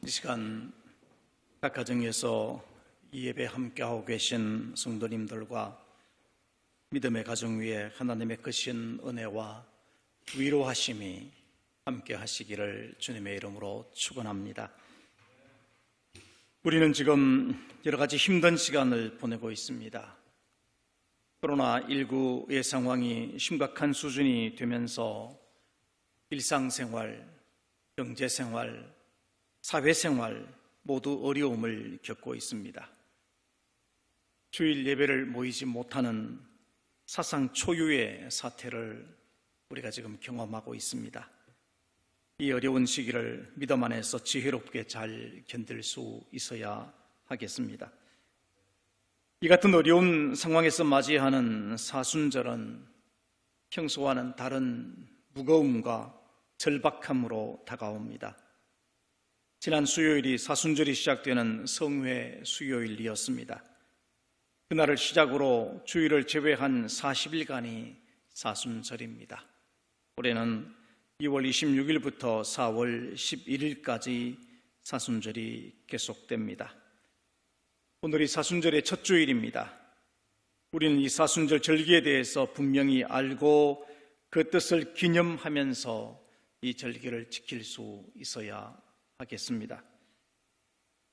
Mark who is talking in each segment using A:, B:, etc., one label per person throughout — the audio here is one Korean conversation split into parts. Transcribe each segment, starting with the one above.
A: 이 시간 각 가정에서 이 예배 함께하고 계신 성도님들과 믿음의 가정 위에 하나님의 크신 은혜와 위로하심이 함께 하시기를 주님의 이름으로 축원합니다. 우리는 지금 여러 가지 힘든 시간을 보내고 있습니다. 코로나19의 상황이 심각한 수준이 되면서 일상생활, 경제생활, 사회생활 모두 어려움을 겪고 있습니다. 주일 예배를 모이지 못하는 사상 초유의 사태를 우리가 지금 경험하고 있습니다. 이 어려운 시기를 믿음 안에서 지혜롭게 잘 견딜 수 있어야 하겠습니다. 이 같은 어려운 상황에서 맞이하는 사순절은 평소와는 다른 무거움과 절박함으로 다가옵니다. 지난 수요일이 사순절이 시작되는 성회 수요일이었습니다. 그날을 시작으로 주일을 제외한 40일간이 사순절입니다. 올해는 2월 26일부터 4월 11일까지 사순절이 계속됩니다. 오늘이 사순절의 첫 주일입니다. 우리는 이 사순절 절기에 대해서 분명히 알고 그 뜻을 기념하면서 이 절기를 지킬 수 있어야 하겠습니다.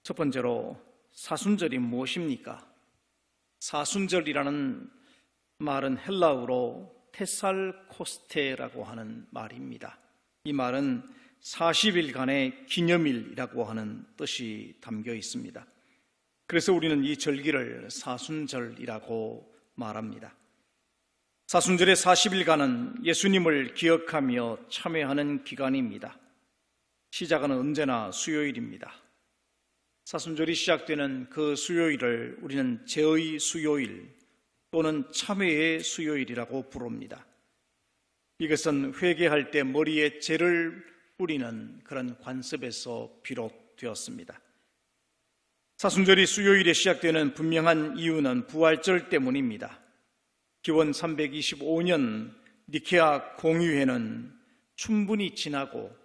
A: 첫 번째로 사순절이 무엇입니까? 사순절이라는 말은 헬라어로 테살코스테라고 하는 말입니다. 이 말은 40일간의 기념일이라고 하는 뜻이 담겨 있습니다. 그래서 우리는 이 절기를 사순절이라고 말합니다. 사순절의 40일간은 예수님을 기억하며 참회하는 기간입니다. 시작은 언제나 수요일입니다. 사순절이 시작되는 그 수요일을 우리는 제의 수요일 또는 참회의 수요일이라고 부릅니다. 이것은 회개할 때 머리에 재를 뿌리는 그런 관습에서 비롯되었습니다. 사순절이 수요일에 시작되는 분명한 이유는 부활절 때문입니다. 기원 325년 니케아 공의회는 충분히 지나고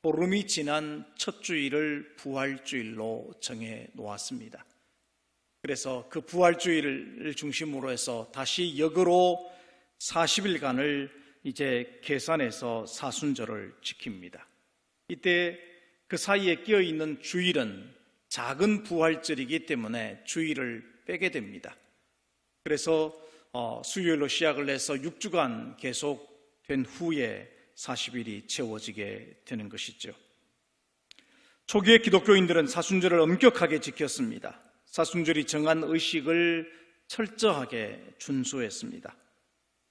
A: 보름이 지난 첫 주일을 부활주일로 정해 놓았습니다. 그래서 그 부활주일을 중심으로 해서 다시 역으로 40일간을 이제 계산해서 사순절을 지킵니다. 이때 그 사이에 끼어있는 주일은 작은 부활절이기 때문에 주일을 빼게 됩니다. 그래서 수요일로 시작을 해서 6주간 계속된 후에 40일이 채워지게 되는 것이죠. 초기의 기독교인들은 사순절을 엄격하게 지켰습니다. 사순절이 정한 의식을 철저하게 준수했습니다.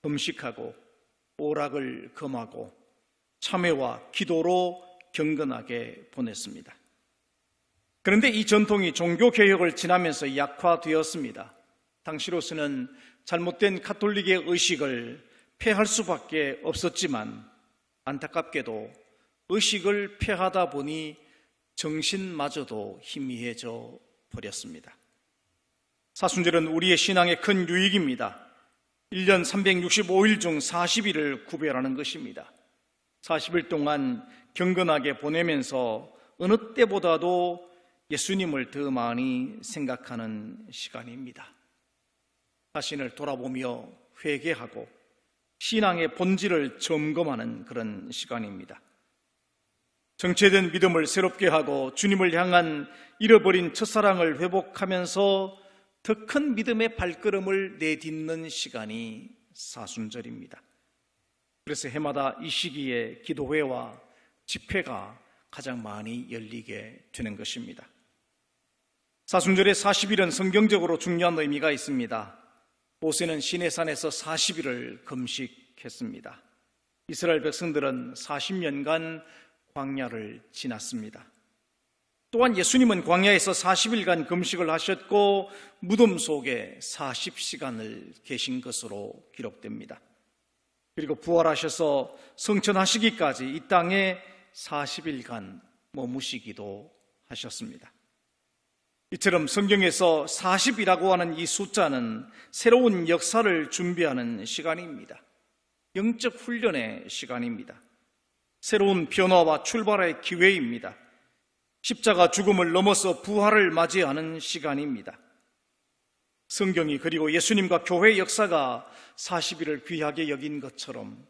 A: 금식하고 오락을 금하고 참회와 기도로 경건하게 보냈습니다. 그런데 이 전통이 종교개혁을 지나면서 약화되었습니다. 당시로서는 잘못된 카톨릭의 의식을 폐할 수밖에 없었지만 안타깝게도 의식을 폐하다 보니 정신마저도 희미해져 버렸습니다. 사순절은 우리의 신앙의 큰 유익입니다. 1년 365일 중 40일을 구별하는 것입니다. 40일 동안 경건하게 보내면서 어느 때보다도 예수님을 더 많이 생각하는 시간입니다. 자신을 돌아보며 회개하고 신앙의 본질을 점검하는 그런 시간입니다. 정체된 믿음을 새롭게 하고 주님을 향한 잃어버린 첫사랑을 회복하면서 더 큰 믿음의 발걸음을 내딛는 시간이 사순절입니다. 그래서 해마다 이 시기에 기도회와 집회가 가장 많이 열리게 되는 것입니다. 사순절의 40일은 성경적으로 중요한 의미가 있습니다. 모세는 시내산에서 40일을 금식했습니다. 이스라엘 백성들은 40년간 광야를 지났습니다. 또한 예수님은 광야에서 40일간 금식을 하셨고 무덤 속에 40시간을 계신 것으로 기록됩니다. 그리고 부활하셔서 성천하시기까지 이 땅에 40일간 머무시기도 하셨습니다. 이처럼 성경에서 40이라고 하는 이 숫자는 새로운 역사를 준비하는 시간입니다. 영적 훈련의 시간입니다. 새로운 변화와 출발의 기회입니다. 십자가 죽음을 넘어서 부활을 맞이하는 시간입니다. 성경이 그리고 예수님과 교회 역사가 40일을 귀하게 여긴 것처럼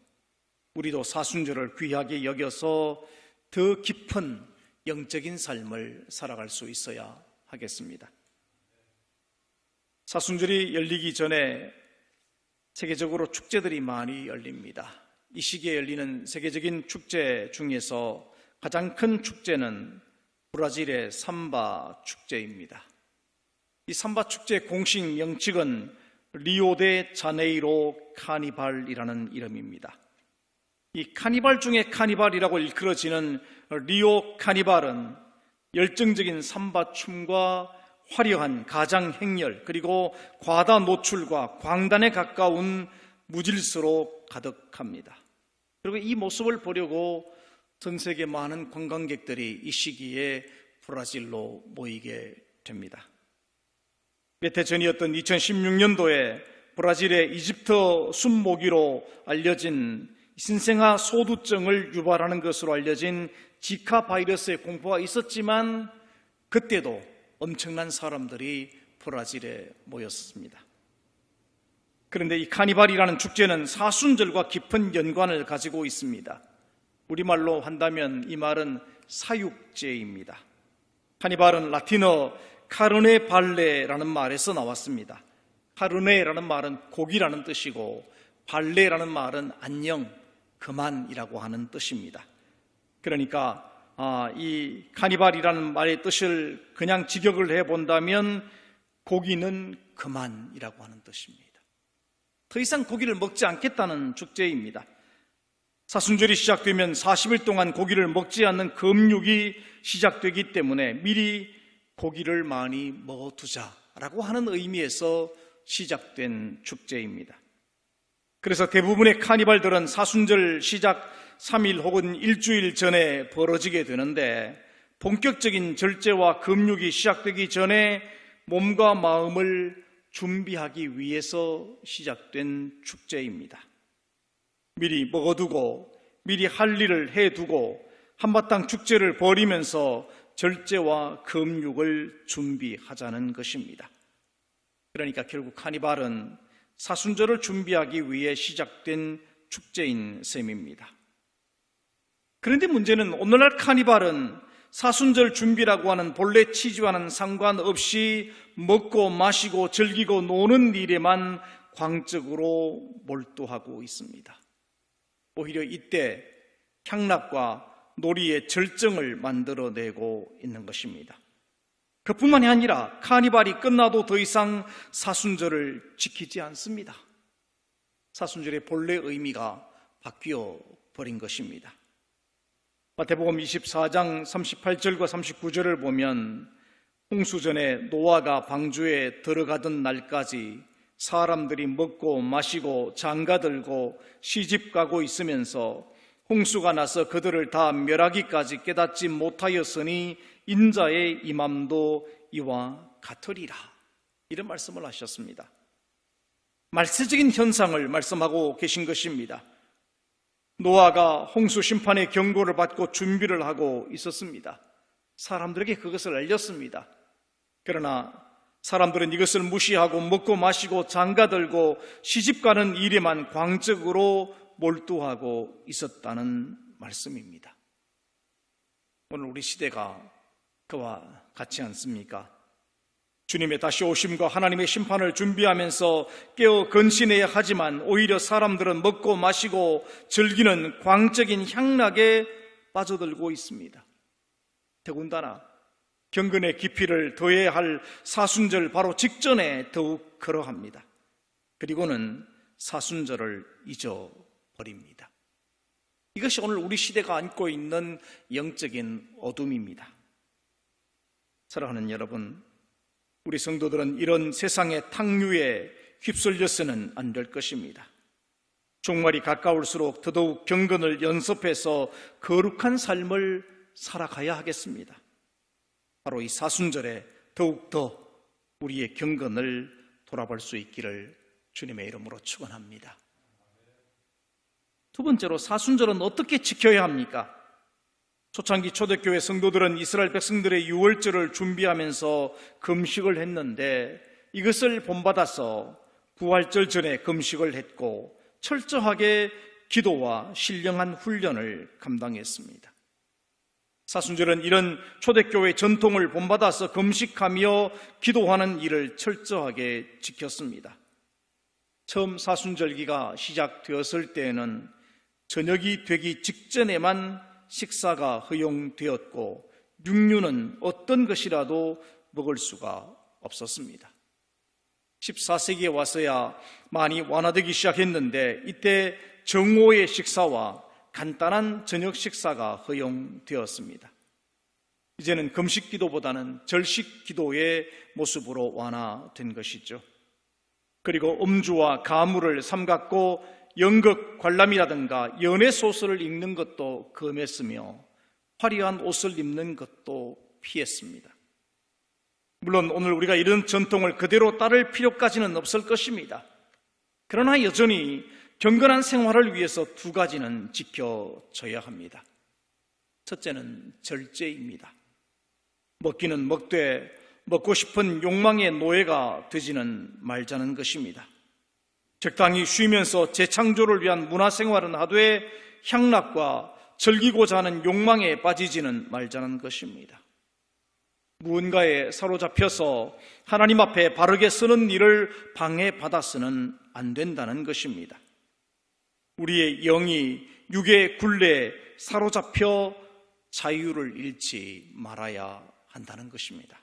A: 우리도 사순절을 귀하게 여겨서 더 깊은 영적인 삶을 살아갈 수 있어야 하겠습니다. 사순절이 열리기 전에 세계적으로 축제들이 많이 열립니다. 이 시기에 열리는 세계적인 축제 중에서 가장 큰 축제는 브라질의 삼바 축제입니다. 이 삼바 축제의 공식 명칭은 리오데 자네이로 카니발이라는 이름입니다. 이 카니발 중에 카니발이라고 일컬어지는 리오 카니발은 열정적인 삼바 춤과 화려한 가장 행렬 그리고 과다 노출과 광단에 가까운 무질서로 가득합니다. 그리고 이 모습을 보려고 전 세계 많은 관광객들이 이 시기에 브라질로 모이게 됩니다. 몇 해 전이었던 2016년도에 브라질의 이집트 순모기로 알려진 신생아 소두증을 유발하는 것으로 알려진 지카 바이러스의 공포가 있었지만 그때도 엄청난 사람들이 브라질에 모였습니다. 그런데 이 카니발이라는 축제는 사순절과 깊은 연관을 가지고 있습니다. 우리말로 한다면 이 말은 사육제입니다. 카니발은 라틴어 카르네 발레라는 말에서 나왔습니다. 카르네라는 말은 고기라는 뜻이고 발레라는 말은 안녕, 그만이라고 하는 뜻입니다. 그러니까 이 카니발이라는 말의 뜻을 그냥 직역을 해본다면 고기는 그만이라고 하는 뜻입니다. 더 이상 고기를 먹지 않겠다는 축제입니다. 사순절이 시작되면 40일 동안 고기를 먹지 않는 금육이 시작되기 때문에 미리 고기를 많이 먹어두자라고 하는 의미에서 시작된 축제입니다. 그래서 대부분의 카니발들은 사순절 시작 3일 혹은 일주일 전에 벌어지게 되는데 본격적인 절제와 금육이 시작되기 전에 몸과 마음을 준비하기 위해서 시작된 축제입니다. 미리 먹어두고 미리 할 일을 해두고 한바탕 축제를 벌이면서 절제와 금육을 준비하자는 것입니다. 그러니까 결국 카니발은 사순절을 준비하기 위해 시작된 축제인 셈입니다. 그런데 문제는 오늘날 카니발은 사순절 준비라고 하는 본래 취지와는 상관없이 먹고 마시고 즐기고 노는 일에만 광적으로 몰두하고 있습니다. 오히려 이때 향락과 놀이의 절정을 만들어내고 있는 것입니다. 그뿐만이 아니라 카니발이 끝나도 더 이상 사순절을 지키지 않습니다. 사순절의 본래 의미가 바뀌어 버린 것입니다. 마태복음 24장 38절과 39절을 보면 홍수전에 노아가 방주에 들어가던 날까지 사람들이 먹고 마시고 장가들고 시집가고 있으면서 홍수가 나서 그들을 다 멸하기까지 깨닫지 못하였으니 인자의 임함도 이와 같으리라. 이런 말씀을 하셨습니다. 말세적인 현상을 말씀하고 계신 것입니다. 노아가 홍수 심판의 경고를 받고 준비를 하고 있었습니다. 사람들에게 그것을 알렸습니다. 그러나 사람들은 이것을 무시하고 먹고 마시고 장가들고 시집가는 일에만 광적으로 몰두하고 있었다는 말씀입니다. 오늘 우리 시대가 그와 같지 않습니까? 주님의 다시 오심과 하나님의 심판을 준비하면서 깨어 근신해야 하지만 오히려 사람들은 먹고 마시고 즐기는 광적인 향락에 빠져들고 있습니다. 더군다나 경건의 깊이를 더해야 할 사순절 바로 직전에 더욱 그러합니다. 그리고는 사순절을 잊어버립니다. 이것이 오늘 우리 시대가 안고 있는 영적인 어둠입니다. 사랑하는 여러분, 우리 성도들은 이런 세상의 탕류에 휩쓸려서는 안 될 것입니다. 종말이 가까울수록 더더욱 경건을 연습해서 거룩한 삶을 살아가야 하겠습니다. 바로 이 사순절에 더욱더 우리의 경건을 돌아볼 수 있기를 주님의 이름으로 축원합니다. 두 번째로 사순절은 어떻게 지켜야 합니까? 초창기 초대교회 성도들은 이스라엘 백성들의 유월절을 준비하면서 금식을 했는데 이것을 본받아서 부활절 전에 금식을 했고 철저하게 기도와 신령한 훈련을 감당했습니다. 사순절은 이런 초대교회 전통을 본받아서 금식하며 기도하는 일을 철저하게 지켰습니다. 처음 사순절기가 시작되었을 때에는 저녁이 되기 직전에만 식사가 허용되었고 육류는 어떤 것이라도 먹을 수가 없었습니다. 14세기에 와서야 많이 완화되기 시작했는데 이때 정오의 식사와 간단한 저녁 식사가 허용되었습니다. 이제는 금식 기도보다는 절식 기도의 모습으로 완화된 것이죠. 그리고 음주와 가물을 삼갔고 연극 관람이라든가 연애 소설을 읽는 것도 금했으며 화려한 옷을 입는 것도 피했습니다. 물론 오늘 우리가 이런 전통을 그대로 따를 필요까지는 없을 것입니다. 그러나 여전히 경건한 생활을 위해서 두 가지는 지켜져야 합니다. 첫째는 절제입니다. 먹기는 먹되 먹고 싶은 욕망의 노예가 되지는 말자는 것입니다. 적당히 쉬면서 재창조를 위한 문화생활은 하되 향락과 즐기고자 하는 욕망에 빠지지는 말자는 것입니다. 무언가에 사로잡혀서 하나님 앞에 바르게 서는 일을 방해받아서는 안 된다는 것입니다. 우리의 영이 육의 굴레에 사로잡혀 자유를 잃지 말아야 한다는 것입니다.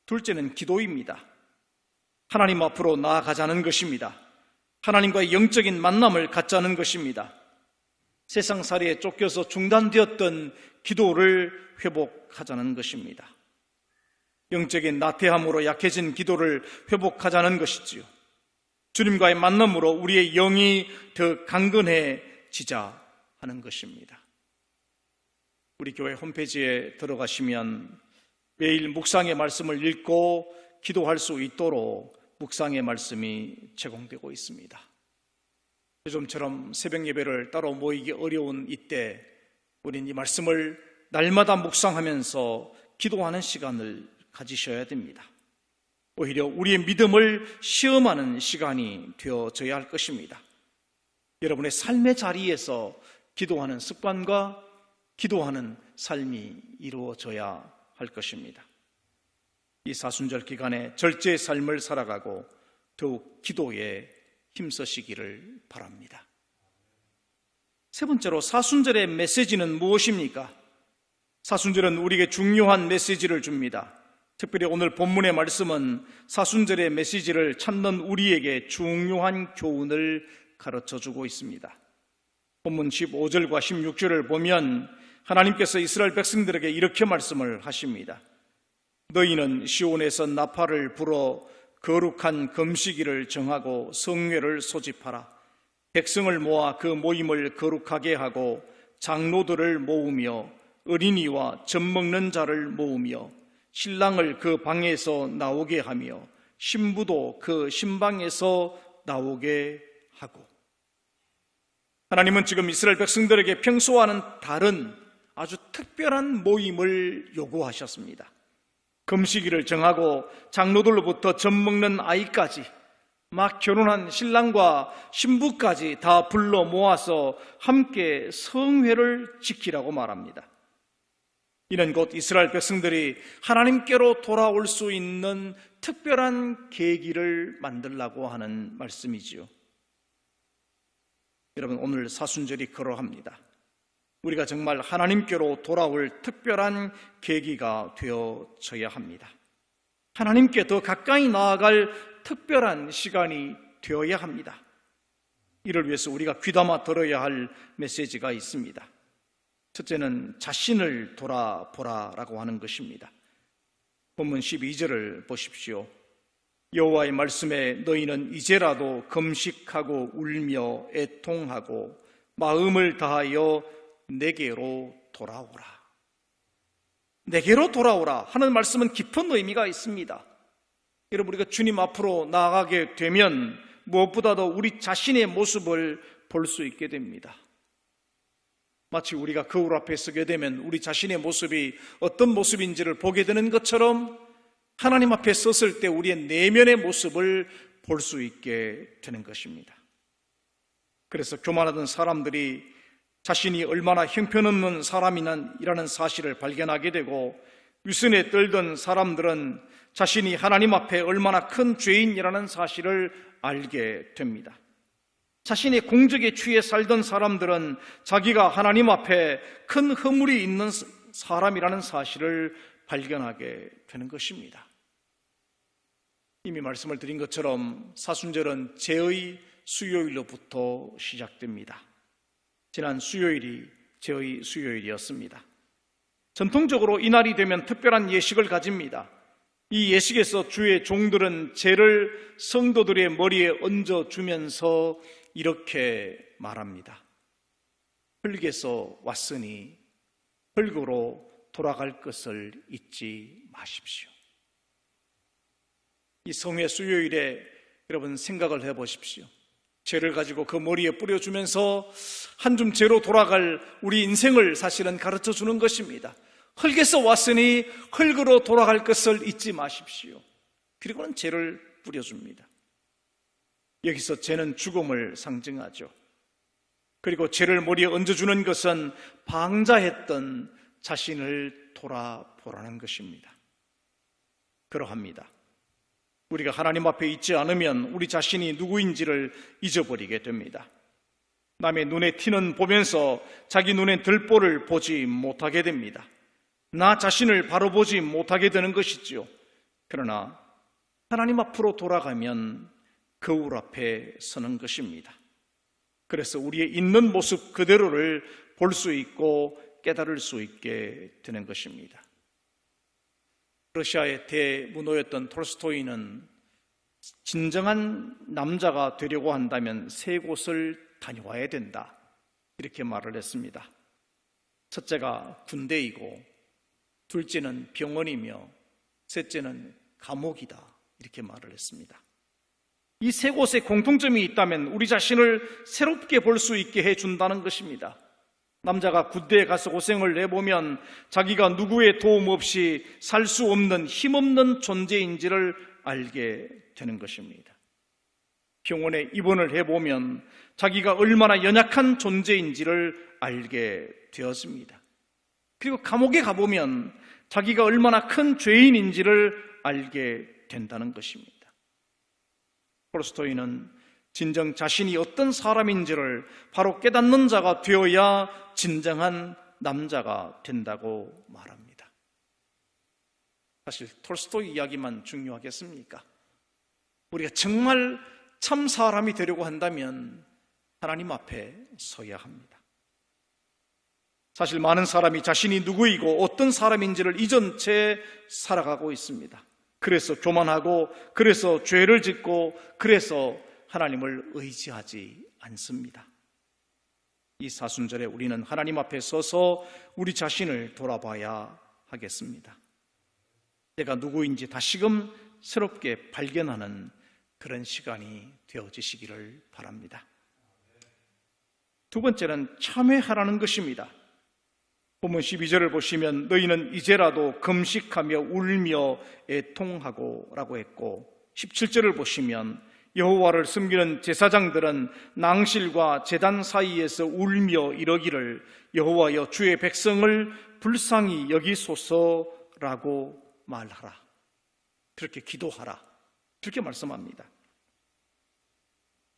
A: 둘째는 기도입니다. 하나님 앞으로 나아가자는 것입니다. 하나님과의 영적인 만남을 갖자는 것입니다. 세상살이에 쫓겨서 중단되었던 기도를 회복하자는 것입니다. 영적인 나태함으로 약해진 기도를 회복하자는 것이지요. 주님과의 만남으로 우리의 영이 더 강건해지자 하는 것입니다. 우리 교회 홈페이지에 들어가시면 매일 묵상의 말씀을 읽고 기도할 수 있도록 묵상의 말씀이 제공되고 있습니다. 요즘처럼 새벽 예배를 따로 모이기 어려운 이때 우리는 이 말씀을 날마다 묵상하면서 기도하는 시간을 가지셔야 됩니다. 오히려 우리의 믿음을 시험하는 시간이 되어져야 할 것입니다. 여러분의 삶의 자리에서 기도하는 습관과 기도하는 삶이 이루어져야 할 것입니다. 이 사순절 기간에 절제의 삶을 살아가고 더욱 기도에 힘쓰시기를 바랍니다. 세 번째로 사순절의 메시지는 무엇입니까? 사순절은 우리에게 중요한 메시지를 줍니다. 특별히 오늘 본문의 말씀은 사순절의 메시지를 찾는 우리에게 중요한 교훈을 가르쳐주고 있습니다. 본문 15절과 16절을 보면 하나님께서 이스라엘 백성들에게 이렇게 말씀을 하십니다. 너희는 시온에서 나팔을 불어 거룩한 금식일을 정하고 성회를 소집하라. 백성을 모아 그 모임을 거룩하게 하고 장로들을 모으며 어린이와 젖 먹는 자를 모으며 신랑을 그 방에서 나오게 하며 신부도 그 신방에서 나오게 하고. 하나님은 지금 이스라엘 백성들에게 평소와는 다른 아주 특별한 모임을 요구하셨습니다. 금식일을 정하고 장로들로부터 젖 먹는 아이까지 막 결혼한 신랑과 신부까지 다 불러 모아서 함께 성회를 지키라고 말합니다. 이는 곧 이스라엘 백성들이 하나님께로 돌아올 수 있는 특별한 계기를 만들라고 하는 말씀이지요. 여러분, 오늘 사순절이 그러합니다. 우리가 정말 하나님께로 돌아올 특별한 계기가 되어져야 합니다. 하나님께 더 가까이 나아갈 특별한 시간이 되어야 합니다. 이를 위해서 우리가 귀담아 들어야 할 메시지가 있습니다. 첫째는 자신을 돌아보라라고 하는 것입니다. 본문 12절을 보십시오. 여호와의 말씀에 너희는 이제라도 금식하고 울며 애통하고 마음을 다하여 내게로 돌아오라. 내게로 돌아오라 하는 말씀은 깊은 의미가 있습니다. 여러분, 우리가 주님 앞으로 나아가게 되면 무엇보다도 우리 자신의 모습을 볼 수 있게 됩니다. 마치 우리가 거울 앞에 서게 되면 우리 자신의 모습이 어떤 모습인지를 보게 되는 것처럼 하나님 앞에 섰을 때 우리의 내면의 모습을 볼 수 있게 되는 것입니다. 그래서 교만하던 사람들이 자신이 얼마나 형편없는 사람이라는 사실을 발견하게 되고, 위선에 떨던 사람들은 자신이 하나님 앞에 얼마나 큰 죄인이라는 사실을 알게 됩니다. 자신의 공적에 취해 살던 사람들은 자기가 하나님 앞에 큰 허물이 있는 사람이라는 사실을 발견하게 되는 것입니다. 이미 말씀을 드린 것처럼 사순절은 제의 수요일로부터 시작됩니다. 지난 수요일이 제의 수요일이었습니다. 전통적으로 이날이 되면 특별한 예식을 가집니다. 이 예식에서 주의 종들은 제를 성도들의 머리에 얹어주면서 이렇게 말합니다. 흙에서 왔으니 흙으로 돌아갈 것을 잊지 마십시오. 이 성회 수요일에 여러분 생각을 해보십시오. 죄를 가지고 그 머리에 뿌려주면서 한 줌 죄로 돌아갈 우리 인생을 사실은 가르쳐주는 것입니다. 흙에서 왔으니 흙으로 돌아갈 것을 잊지 마십시오. 그리고는 죄를 뿌려줍니다. 여기서 죄는 죽음을 상징하죠. 그리고 죄를 머리에 얹어주는 것은 방자했던 자신을 돌아보라는 것입니다. 그러합니다. 우리가 하나님 앞에 있지 않으면 우리 자신이 누구인지를 잊어버리게 됩니다. 남의 눈에 티는 보면서 자기 눈에 들보를 보지 못하게 됩니다. 나 자신을 바로 보지 못하게 되는 것이지요. 그러나 하나님 앞으로 돌아가면 거울 앞에 서는 것입니다. 그래서 우리의 있는 모습 그대로를 볼 수 있고 깨달을 수 있게 되는 것입니다. 러시아의 대문호였던 톨스토이는 진정한 남자가 되려고 한다면 세 곳을 다녀와야 된다, 이렇게 말을 했습니다. 첫째가 군대이고, 둘째는 병원이며, 셋째는 감옥이다, 이렇게 말을 했습니다. 이 세 곳에 공통점이 있다면 우리 자신을 새롭게 볼 수 있게 해준다는 것입니다. 남자가 군대에 가서 고생을 해보면 자기가 누구의 도움 없이 살 수 없는 힘없는 존재인지를 알게 되는 것입니다. 병원에 입원을 해보면 자기가 얼마나 연약한 존재인지를 알게 되었습니다. 그리고 감옥에 가보면 자기가 얼마나 큰 죄인인지를 알게 된다는 것입니다. 톨스토이는 진정 자신이 어떤 사람인지를 바로 깨닫는 자가 되어야 진정한 남자가 된다고 말합니다. 사실 톨스토이 이야기만 중요하겠습니까? 우리가 정말 참 사람이 되려고 한다면 하나님 앞에 서야 합니다. 사실 많은 사람이 자신이 누구이고 어떤 사람인지를 잊은 채 살아가고 있습니다. 그래서 교만하고, 그래서 죄를 짓고, 그래서 하나님을 의지하지 않습니다. 이 사순절에 우리는 하나님 앞에 서서 우리 자신을 돌아봐야 하겠습니다. 내가 누구인지 다시금 새롭게 발견하는 그런 시간이 되어지시기를 바랍니다. 두 번째는 참회하라는 것입니다. 본문 12절을 보시면 너희는 이제라도 금식하며 울며 애통하고 라고 했고, 17절을 보시면 여호와를 섬기는 제사장들은 낭실과 제단 사이에서 울며 이러기를 여호와여 주의 백성을 불쌍히 여기소서라고 말하라, 그렇게 기도하라, 그렇게 말씀합니다.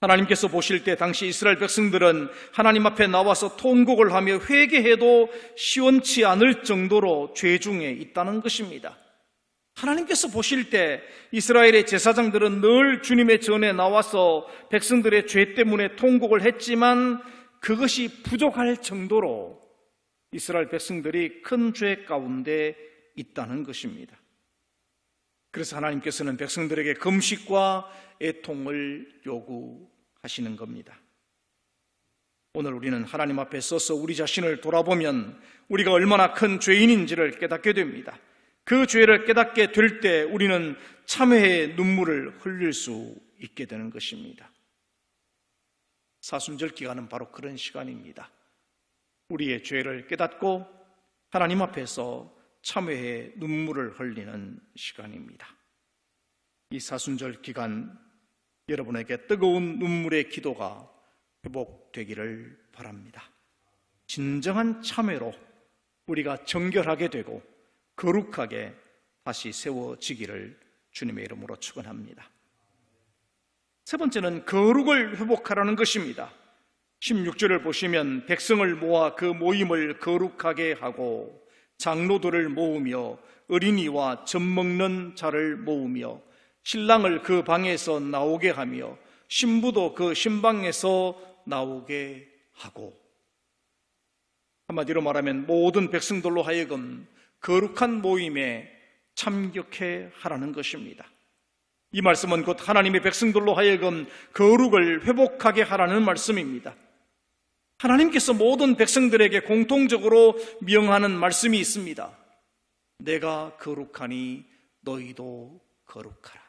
A: 하나님께서 보실 때 당시 이스라엘 백성들은 하나님 앞에 나와서 통곡을 하며 회개해도 시원치 않을 정도로 죄 중에 있다는 것입니다. 하나님께서 보실 때 이스라엘의 제사장들은 늘 주님의 전에 나와서 백성들의 죄 때문에 통곡을 했지만 그것이 부족할 정도로 이스라엘 백성들이 큰 죄 가운데 있다는 것입니다. 그래서 하나님께서는 백성들에게 금식과 애통을 요구하시는 겁니다. 오늘 우리는 하나님 앞에 서서 우리 자신을 돌아보면 우리가 얼마나 큰 죄인인지를 깨닫게 됩니다. 그 죄를 깨닫게 될 때 우리는 참회의 눈물을 흘릴 수 있게 되는 것입니다. 사순절 기간은 바로 그런 시간입니다. 우리의 죄를 깨닫고 하나님 앞에서 참회의 눈물을 흘리는 시간입니다. 이 사순절 기간 여러분에게 뜨거운 눈물의 기도가 회복되기를 바랍니다. 진정한 참회로 우리가 정결하게 되고 거룩하게 다시 세워지기를 주님의 이름으로 축원합니다. 세 번째는 거룩을 회복하라는 것입니다. 16절을 보시면 백성을 모아 그 모임을 거룩하게 하고 장로들을 모으며 어린이와 젖 먹는 자를 모으며 신랑을 그 방에서 나오게 하며 신부도 그 신방에서 나오게 하고, 한마디로 말하면 모든 백성들로 하여금 거룩한 모임에 참격해 하라는 것입니다. 이 말씀은 곧 하나님의 백성들로 하여금 거룩을 회복하게 하라는 말씀입니다. 하나님께서 모든 백성들에게 공통적으로 명하는 말씀이 있습니다. 내가 거룩하니 너희도 거룩하라.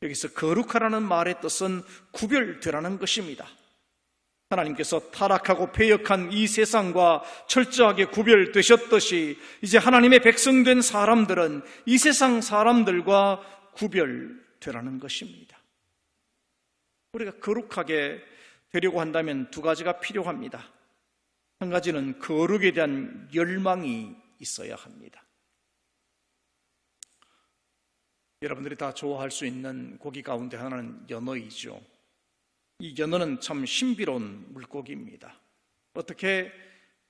A: 여기서 거룩하라는 말의 뜻은 구별되라는 것입니다. 하나님께서 타락하고 패역한 이 세상과 철저하게 구별되셨듯이 이제 하나님의 백성된 사람들은 이 세상 사람들과 구별되라는 것입니다. 우리가 거룩하게 되려고 한다면 두 가지가 필요합니다. 한 가지는 거룩에 대한 열망이 있어야 합니다. 여러분들이 다 좋아할 수 있는 고기 가운데 하나는 연어이죠. 이 연어는 참 신비로운 물고기입니다. 어떻게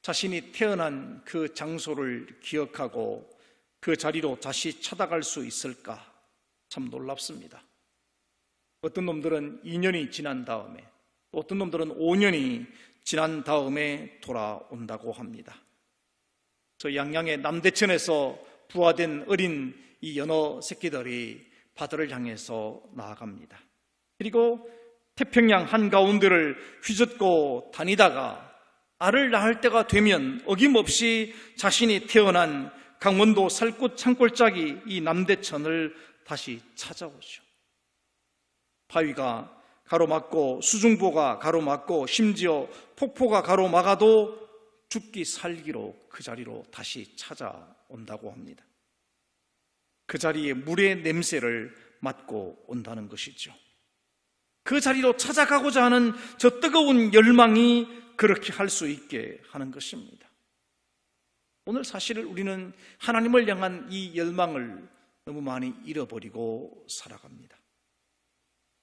A: 자신이 태어난 그 장소를 기억하고 그 자리로 다시 찾아갈 수 있을까? 참 놀랍습니다. 어떤 놈들은 2년이 지난 다음에, 어떤 놈들은 5년이 지난 다음에 돌아온다고 합니다. 저 양양의 남대천에서 부화된 어린 이 연어 새끼들이 바다를 향해서 나아갑니다. 그리고 태평양 한가운데를 휘젓고 다니다가 알을 낳을 때가 되면 어김없이 자신이 태어난 강원도 살구 산골짜기 이 남대천을 다시 찾아오죠. 바위가 가로막고 수중보가 가로막고 심지어 폭포가 가로막아도 죽기 살기로 그 자리로 다시 찾아온다고 합니다. 그 자리에 물의 냄새를 맡고 온다는 것이죠. 그 자리로 찾아가고자 하는 저 뜨거운 열망이 그렇게 할 수 있게 하는 것입니다. 오늘 사실 우리는 하나님을 향한 이 열망을 너무 많이 잃어버리고 살아갑니다.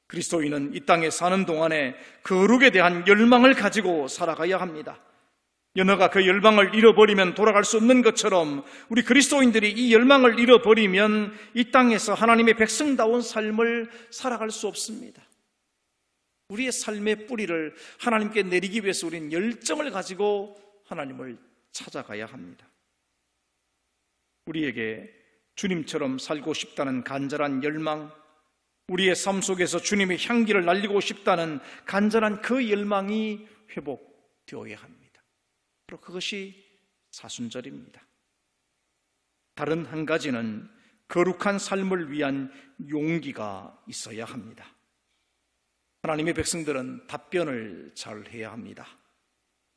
A: 그리스도인은 이 땅에 사는 동안에 거룩에 대한 열망을 가지고 살아가야 합니다. 연어가 그 열망을 잃어버리면 돌아갈 수 없는 것처럼 우리 그리스도인들이 이 열망을 잃어버리면 이 땅에서 하나님의 백성다운 삶을 살아갈 수 없습니다. 우리의 삶의 뿌리를 하나님께 내리기 위해서 우리는 열정을 가지고 하나님을 찾아가야 합니다. 우리에게 주님처럼 살고 싶다는 간절한 열망, 우리의 삶 속에서 주님의 향기를 날리고 싶다는 간절한 그 열망이 회복되어야 합니다. 바로 그것이 사순절입니다. 다른 한 가지는 거룩한 삶을 위한 용기가 있어야 합니다. 하나님의 백성들은 답변을 잘 해야 합니다.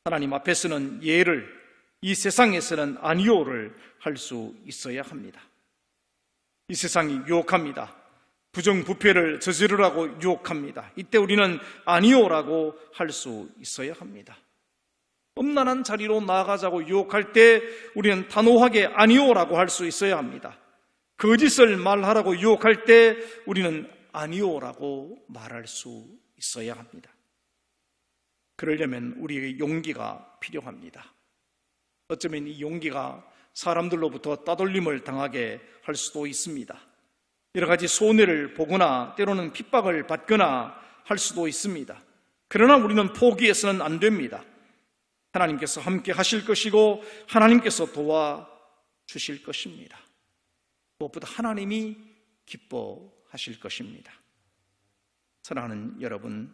A: 하나님 앞에서는 예를, 이 세상에서는 아니오를 할 수 있어야 합니다. 이 세상이 유혹합니다. 부정부패를 저지르라고 유혹합니다. 이때 우리는 아니오라고 할 수 있어야 합니다. 엄난한 자리로 나아가자고 유혹할 때 우리는 단호하게 아니오라고 할 수 있어야 합니다. 거짓을 말하라고 유혹할 때 우리는 아니오라고 말할 수 있어야 합니다. 그러려면 우리에게 용기가 필요합니다. 어쩌면 이 용기가 사람들로부터 따돌림을 당하게 할 수도 있습니다. 여러 가지 손해를 보거나 때로는 핍박을 받거나 할 수도 있습니다. 그러나 우리는 포기해서는 안 됩니다. 하나님께서 함께 하실 것이고 하나님께서 도와주실 것입니다. 무엇보다 하나님이 기뻐하실 것입니다. 사랑하는 여러분,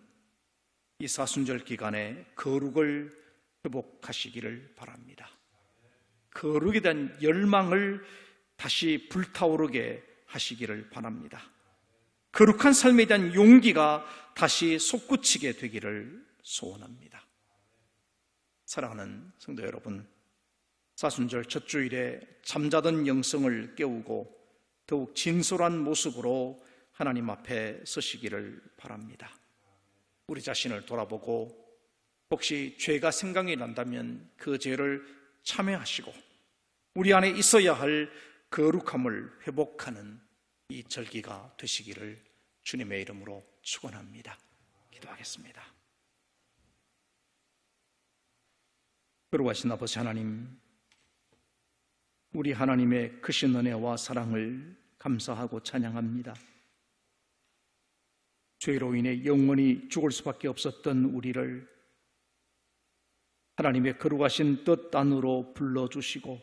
A: 이 사순절 기간에 거룩을 회복하시기를 바랍니다. 거룩에 대한 열망을 다시 불타오르게 하시기를 바랍니다. 거룩한 삶에 대한 용기가 다시 솟구치게 되기를 소원합니다. 사랑하는 성도 여러분, 사순절 첫 주일에 잠자던 영성을 깨우고 더욱 진솔한 모습으로 하나님 앞에 서시기를 바랍니다. 우리 자신을 돌아보고 혹시 죄가 생각이 난다면 그 죄를 참회하시고 우리 안에 있어야 할 거룩함을 회복하는 이 절기가 되시기를 주님의 이름으로 축원합니다. 기도하겠습니다. 거룩하신 아버지 하나님, 우리 하나님의 크신 은혜와 사랑을 감사하고 찬양합니다. 죄로 인해 영원히 죽을 수밖에 없었던 우리를 하나님의 거룩하신 뜻 안으로 불러주시고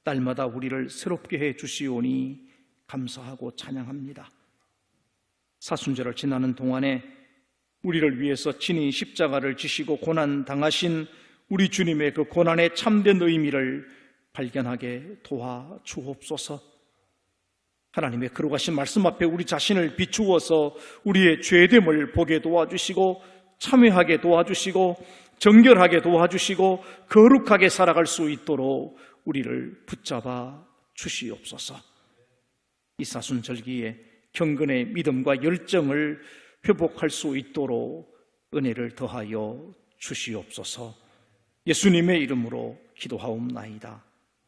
A: 날마다 우리를 새롭게 해 주시오니 감사하고 찬양합니다. 사순절을 지나는 동안에 우리를 위해서 친히 십자가를 지시고 고난 당하신 우리 주님의 그 고난의 참된 의미를 발견하게 도와주옵소서. 하나님의 거룩하신 말씀 앞에 우리 자신을 비추어서 우리의 죄됨을 보게 도와주시고 참회하게 도와주시고 정결하게 도와주시고 거룩하게 살아갈 수 있도록 우리를 붙잡아 주시옵소서. 이 사순절기에 경건의 믿음과 열정을 회복할 수 있도록 은혜를 더하여 주시옵소서. 예수님의 이름으로 기도하옵나이다.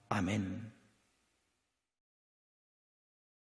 A: 아멘.